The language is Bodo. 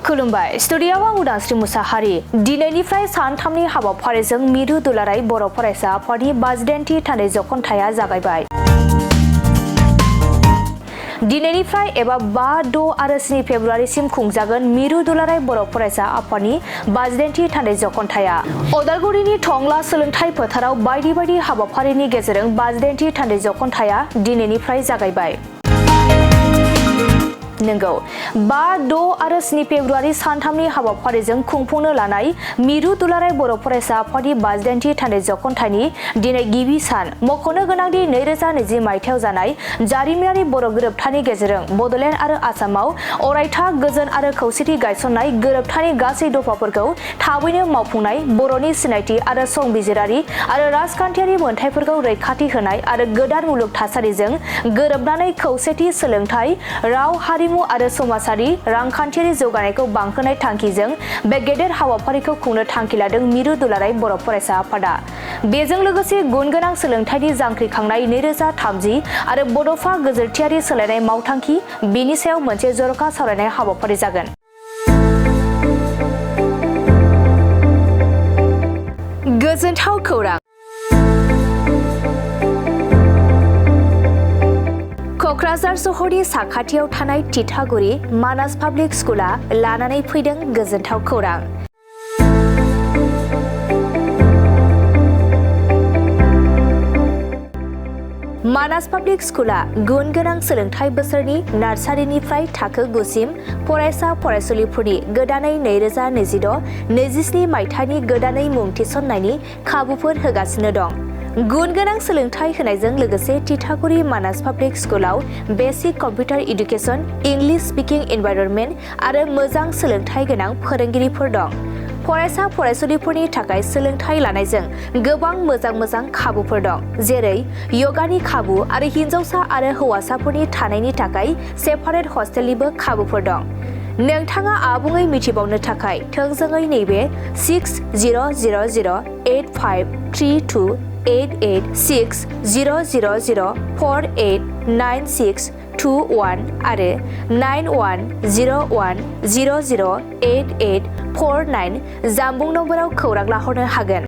खुलुमबाय स्टुडिय'आव आं उदांस्रि मुसाहारि दिनैनिफ्राय सानथामनि हाबाफारिजों मिरु दुलाराय बर' फरायसा आफादनि 52थि थान्दै जखनथाया जागायबाय। दिनैनिफ्राय एबा 5, 6 आरो 7 फेब्रुवारिसिम खुंजागोन मिरु दुलाराय बर' फरायसा आफादनि 52थि थान्दै जखनथाया। अदालगुरिनि टंला सोलोंथाइ फोथाराव बायदि बायदि हाबाफारिनि गेजेरजों 52थि थान्दै जखनथाया दिनैनिफ्राय जागायबाय। नंगौ 5, 6 आरो 7 फेब्रुवारि सानथामनि हाबाफारिजों खुंफुंनो लानाय मिरु दुलाराय बर' फरायसा आफादनि 52थि थान्दै जखनथाइनि दिनै गिबि सान। मख'नो गोनांदि 2020 मायथाइयाव जानाय जारिमिनारि बर' गोरोबथानि गेजेरजों बड'लेण्ड आरो आसामाव अरायथा गोजोन आरो खौसेथि गायसननाय गोरोबथानि गासै दफाफोरखौ थाबैनो मावफुंनाय, बर'नि सिनायथि आरो संबिजिरारि आरो राजखान्थियारि मोनथायफोरखौ रैखाथि होनाय आरो गोदान मुलुग थासारिजों गोरोबनानै खौसेथि, सोलोंथाइ, राव, हारिमु आरो समाजारि रांखान्थियारि जौगानायखौ बांहोनाय थांखिजों बे गेदेर हाबाफारिखौ खुंनो थांखि लादों मिरु दुलाराय बर' फरायसा आफादा। बेजों लोगोसे गुन गोनां सोलोंथाइनि जांख्रिखांनाय 2030 आरो बड'फा गोजोरथियारि सोलायनाय मावथांखि बेनि सायाव मोनसे जर'खा सावरायनाय हाबाफारि जागोन। गोजोनथाव खौरां। क'क्राझार सहरनि साखाथियाव थानाय तितागुरि मानास पाब्लिक स्कुला लानानै फैदों गोजोनथाव खौरां। मानास पाब्लिक स्कुला गुन गोनां सोलोंथाइ बोसोरनि नार्सारिनिफ्राय थाखो 9 सिम फरायसा फरायसुलिफोरनि गोदानै 2026-27 मायथाइनि गोदानै मुं थिसननायनि खाबुफोर होगासिनो दं। गुन गोनां सोलोंथाइ होनायजों लोगोसे तितागुरि मानास पाब्लिक स्कुलाव basic computer education, English speaking environment आरो मोजां सोलोंथाइ गोनां फोरोंगिरिफोर दं। फरायसा फरायसुलिफोरनि थाखाय सोलोंथाइ लानायजों गोबां मोजां खाबुफोर दं, जेरै यगानि खाबु आरो हिन्जावसा आरो हौवासाफोरनि थानायनि थाखाय सेपारेट हस्टेलनिबो खाबुफोर दं। नोंथाङा आबुङै मिथिबावनो थाखाय थोंजोङै नैबे 60008532886000489621 आरो 9101008849 जानबुं नम्बराव खौरां लाहरनो हागोन।